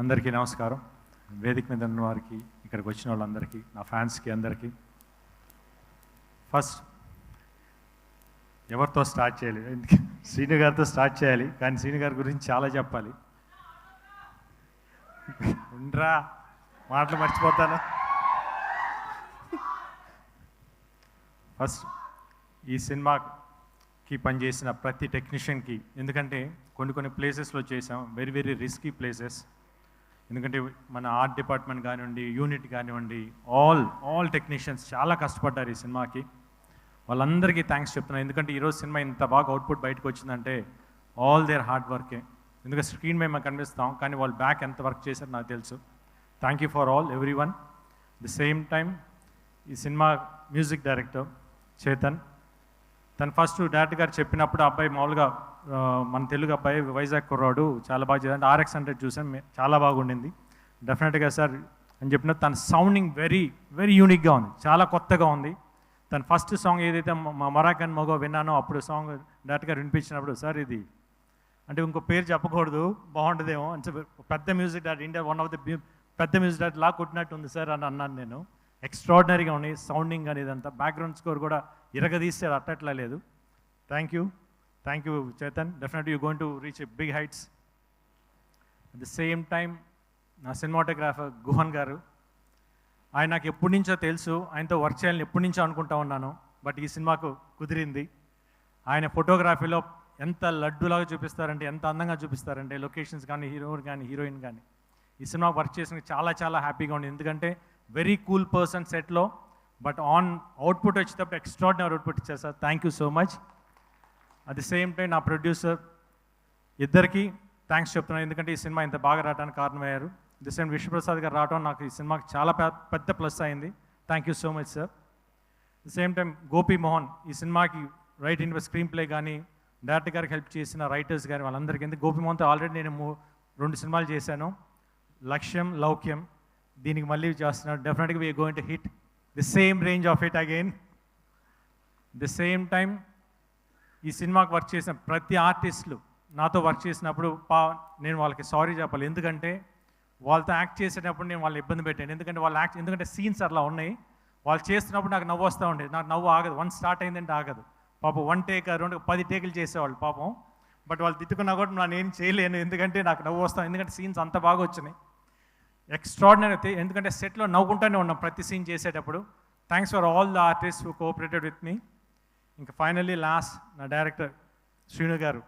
అందరికీ నమస్కారం. వేదిక మీద ఉన్న వారికి, ఇక్కడికి వచ్చిన వాళ్ళందరికీ, నా ఫ్యాన్స్కి అందరికీ. ఫస్ట్ ఎవరితో స్టార్ట్ చేయాలి? శ్రీను గారితో స్టార్ట్ చేయాలి, కానీ శ్రీను గారి గురించి చాలా చెప్పాలి. ఉండరా, మాటలు మర్చిపోతాను. ఫస్ట్ ఈ సినిమాకి పనిచేసిన ప్రతి టెక్నీషియన్కి, ఎందుకంటే కొన్ని ప్లేసెస్లో చేసాం, వెరీ వెరీ రిస్కీ ప్లేసెస్. ఎందుకంటే మన ఆర్ట్ డిపార్ట్మెంట్ కానివ్వండి, యూనిట్ కానివ్వండి, ఆల్ టెక్నీషియన్స్ చాలా కష్టపడ్డారు ఈ సినిమాకి. వాళ్ళందరికీ థ్యాంక్స్ చెప్తున్నాను. ఎందుకంటే ఈరోజు సినిమా ఇంత బాగా అవుట్పుట్ బయటకు వచ్చిందంటే ఆల్ దేర్ హార్డ్ వర్కే. ఎందుకంటే స్క్రీన్ మీద మేము కనిపిస్తాం, కానీ వాళ్ళు బ్యాక్ ఎంత వర్క్ చేశారో నాకు తెలుసు. Thank you for all every one. The same time ఈ సినిమా మ్యూజిక్ డైరెక్టర్ చేతన్, తను ఫస్ట్ డైరెక్టర్ గారు చెప్పినప్పుడు అబ్బాయి మామూలుగా మన తెలుగు అబ్బాయి, వైజాగ్ కుర్రాడు, చాలా బాగా చేయాలి. RX100 చూసాను, చాలా బాగుండింది. డెఫినెట్గా సార్ అని చెప్పిన తన సౌండింగ్ వెరీ వెరీ యూనిక్గా ఉంది, చాలా కొత్తగా ఉంది. తన ఫస్ట్ సాంగ్ ఏదైతే మరాకన్ మగో విన్నానో, అప్పుడు సాంగ్ డైరెక్టర్ గారు వినిపించినప్పుడు, సార్ ఇది అంటే ఇంకో పేరు చెప్పకూడదు, బాగుంటుందేమో అంటే పెద్ద music director, India one of the పెద్ద మ్యూజిక్ డైరెక్టర్ లా కొట్టినట్టు ఉంది సార్ అని అన్నాను నేను. ఎక్స్ట్రాడినరీగా ఉంది సౌండింగ్ అనేది అంతా. బ్యాక్గ్రౌండ్ స్కోర్ కూడా ఇరగదీస్తే అట్టట్లా లేదు. Thank you Chetan. Definitely you going to reach a big heights. At the same time నా సినిమాటోగ్రాఫర్ గుహన్ గారు, ఆయన నాకు ఎప్పటి నుంచో తెలుసు, ఆయనతో వర్క్ చేయాలని ఎప్పటి నుంచో అనుకుంటా ఉన్నాను. బట్ ఈ సినిమాకు కుదిరింది. ఆయన ఫోటోగ్రఫీలో ఎంత లడ్డూలాగా చూపిస్తారంటే, ఎంత అందంగా చూపిస్తారంటే, లొకేషన్స్ కానీ, హీరోయిన్ కానీ. ఈ సినిమా వర్క్ చేసిన చాలా చాలా హ్యాపీగా ఉంది. ఎందుకంటే వెరీ కూల్ పర్సన్ సెట్లో, బట్ ఆన్ అవుట్పుట్ వచ్చేటప్పుడు ఎక్స్ట్రాడినరీ అవుట్పుట్ ఇచ్చారు sir. Thank you so much. At the same time నా ప్రొడ్యూసర్ ఇద్దరికి థ్యాంక్స్ చెప్తున్నాను, ఎందుకంటే ఈ సినిమా ఇంత బాగా రావడానికి కారణమయ్యారు. ది సేమ్ విశ్వప్రసాద్ గారు రావడం నాకు ఈ సినిమాకి చాలా పెద్ద ప్లస్ అయింది. Thank you so much sir. The same time Gopi Mohan, ఈ సినిమాకి రైటింగ్ స్క్రీన్ ప్లే కానీ, డైరెక్టర్ గారికి హెల్ప్ చేసిన రైటర్స్ కానీ, వాళ్ళందరికీ. ఎందుకు గోపి మోహన్తో ఆల్రెడీ నేను 2 సినిమాలు చేశాను, లక్ష్యం, లౌక్యం. దీనికి మళ్ళీ చేస్తున్నాడు. డెఫినెట్గా we are going to hit the same range of it again. The same time ఈ సినిమాకి వర్క్ చేసిన ప్రతి ఆర్టిస్టులు నాతో వర్క్ చేసినప్పుడు నేను వాళ్ళకి సారీ చెప్పాలి. ఎందుకంటే వాళ్ళతో యాక్ట్ చేసేటప్పుడు నేను వాళ్ళని ఇబ్బంది పెట్టాను. ఎందుకంటే సీన్స్ అట్లా ఉన్నాయి. వాళ్ళు చేస్తున్నప్పుడు నాకు నవ్వు వస్తూ ఉండేది. నాకు నవ్వు ఆగదు. 1 స్టార్ట్ అయిందంటే ఆగదు. పాపం 1 టేక్ 2 10 టేకులు చేసేవాళ్ళు పాపం. బట్ వాళ్ళు తిట్టుకున్నా కూడా నేను ఏం చేయలేను, ఎందుకంటే నాకు నవ్వు వస్తాను. ఎందుకంటే సీన్స్ అంత బాగా వచ్చినాయి, ఎక్స్ట్రాడినరీ. ఎందుకంటే సెట్లో నవ్వుకుంటూనే ఉన్నాం ప్రతి సీన్ చేసేటప్పుడు. Thanks for all the artist who cooperated with me. ఇంకా ఫైనల్లీ లాస్ట్ నా డైరెక్టర్ శ్రీను గారు.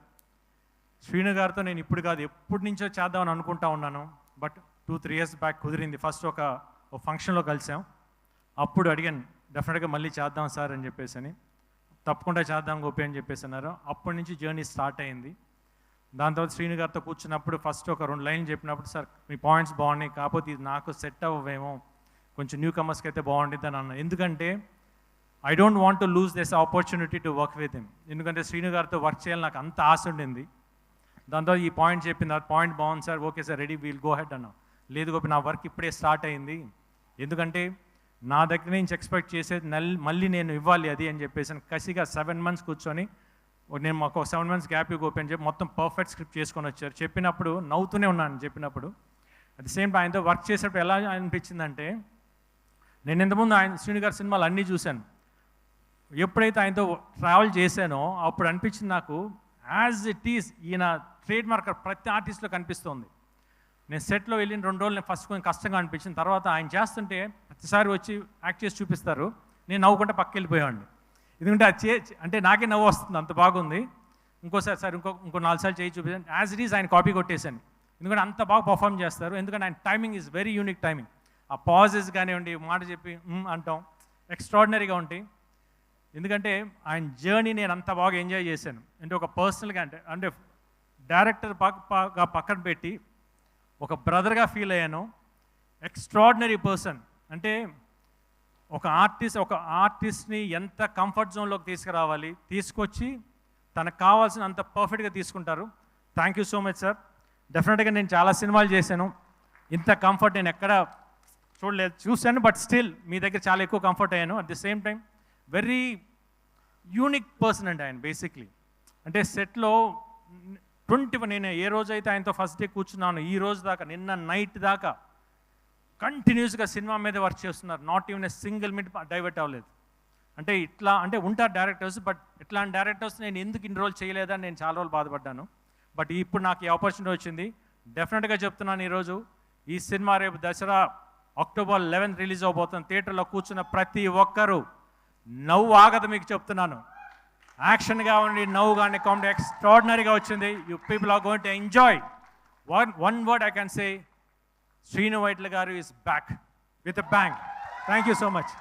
శ్రీను గారితో నేను ఇప్పుడు కాదు, ఎప్పటి నుంచో చేద్దామని అనుకుంటా ఉన్నాను. బట్ 2-3 ఇయర్స్ బ్యాక్ కుదిరింది. ఫస్ట్ ఒక ఫంక్షన్లో కలిసాం, అప్పుడు అడిగాను డెఫినెట్గా మళ్ళీ చేద్దాం సార్ అని చెప్పేసి అని. తప్పకుండా చేద్దాం గోపి అని చెప్పేసి అన్నారు. అప్పటి నుంచి జర్నీ స్టార్ట్ అయింది. దాని తర్వాత శ్రీను గారితో కూర్చున్నప్పుడు ఫస్ట్ ఒక 2 లైన్లు చెప్పినప్పుడు, సార్ మీ పాయింట్స్ బాగున్నాయి, కాకపోతే ఇది నాకు సెట్ అవ్వేమో, కొంచెం న్యూ కమర్స్కి అయితే బాగుంటుంది అని అన్నాను. ఎందుకంటే I don't want to lose this opportunity to work with him. ఎందుకంటే శ్రీను గారితో వర్క్ చేయాలని నాకు అంత ఆశ ఉండింది. దాంతో ఈ పాయింట్ చెప్పింది, ఆ పాయింట్ బాగుంది sir, okay sir, ready, we'll go head అన్నాం. లేదు గోపి, నా వర్క్ ఇప్పుడే స్టార్ట్ అయింది, ఎందుకంటే నా దగ్గర నుంచి ఎక్స్పెక్ట్ చేసేది మళ్ళీ నేను ఇవ్వాలి అది అని చెప్పేసి కసిగా 7 months కూర్చొని, నేను మాకు ఒక 7 months గ్యాప్ గోపి అని చెప్పి మొత్తం పర్ఫెక్ట్ స్క్రిప్ట్ చేసుకొని వచ్చారు. చెప్పినప్పుడు నవ్వుతూనే ఉన్నాను చెప్పినప్పుడు. అట్ ది సేమ్ టైం ఆయనతో వర్క్ చేసేటప్పుడు ఎలా అనిపించిందంటే, నేను ఇంతకుముందు శ్రీను గారి సినిమాలు అన్నీ చూశాను. ఎప్పుడైతే ఆయనతో ట్రావెల్ చేశానో అప్పుడు అనిపించింది నాకు, యాజ్ ఇట్ ఈస్ ఈయన ట్రేడ్ మార్కర్ ప్రతి ఆర్టిస్ట్లో కనిపిస్తుంది. నేను సెట్లో వెళ్ళిన 2 రోజులు నేను ఫస్ట్ కొంచెం కష్టంగా అనిపించింది. తర్వాత ఆయన చేస్తుంటే ప్రతిసారి వచ్చి యాక్ట్ చేసి చూపిస్తారు, నేను నవ్వుకుంటే పక్కకి వెళ్ళిపోయాడిని. ఎందుకంటే అది అంటే నాకే నవ్వు వస్తుంది, అంత బాగుంది. ఇంకోసారి సార్ ఇంకో 4 సార్లు చేయి చూపించాను. యాజ్ ఇట్ ఈస్ ఆయన కాపీ కొట్టేశాను, ఎందుకంటే అంత బాగా పర్ఫామ్ చేస్తారు. ఎందుకంటే ఆయన timing is very unique timing. ఆ పాజెస్ కానివ్వండి, మాట చెప్పి అంటాం, ఎక్స్ట్రాడినరీగా ఉంటాయి. ఎందుకంటే ఆయన జర్నీ నేను అంత బాగా ఎంజాయ్ చేశాను. అంటే ఒక పర్సనల్గా అంటే డైరెక్టర్ పక్కన పెట్టి ఒక బ్రదర్గా ఫీల్ అయ్యాను. Extraordinary person. అంటే ఒక ఆర్టిస్ట్ని ఎంత కంఫర్ట్ జోన్లోకి తీసుకురావాలి, తీసుకొచ్చి తనకు కావాల్సిన అంత పర్ఫెక్ట్గా తీసుకుంటారు. Thank you so much sir. డెఫినెట్గా నేను చాలా సినిమాలు చేశాను, ఇంత కంఫర్ట్ నేను ఎక్కడ చూశాను, బట్ స్టిల్ మీ దగ్గర చాలా ఎక్కువ కంఫర్ట్ అయ్యాను. At the same time very unique person అండి ఆయన బేసిక్లీ. అంటే సెట్లో నేను ఏ రోజైతే ఆయనతో ఫస్ట్ డే కూర్చున్నాను ఈ రోజు దాకా, నిన్న నైట్ దాకా కంటిన్యూస్గా సినిమా మీద వర్క్ చేస్తున్నారు. Not even a single minute divert అవ్వలేదు. అంటే ఇట్లా అంటే ఉంటారు డైరెక్టర్స్, బట్ ఇట్లాంటి డైరెక్టర్స్ నేను ఎందుకు ఇన్ని రోజులు చేయలేదని నేను చాలా రోజులు బాధపడ్డాను. బట్ ఇప్పుడు నాకు ఈ ఆపర్చునిటీ వచ్చింది. డెఫినెట్గా చెప్తున్నాను, ఈరోజు ఈ సినిమా రేపు దసరా అక్టోబర్ 11 రిలీజ్ అవబోతుంది. థియేటర్లో కూర్చున్న ప్రతి ఒక్కరూ నవ్వు ఆగదు, మీకు చెప్తున్నాను. యాక్షన్గా ఉండి నవ్వు కానీ కామెడీ ఎక్స్ట్రాడినరీగా వచ్చింది. You people are going to enjoy. One word I can say, Srinu Vaitla garu is back with a bang. Thank you so much.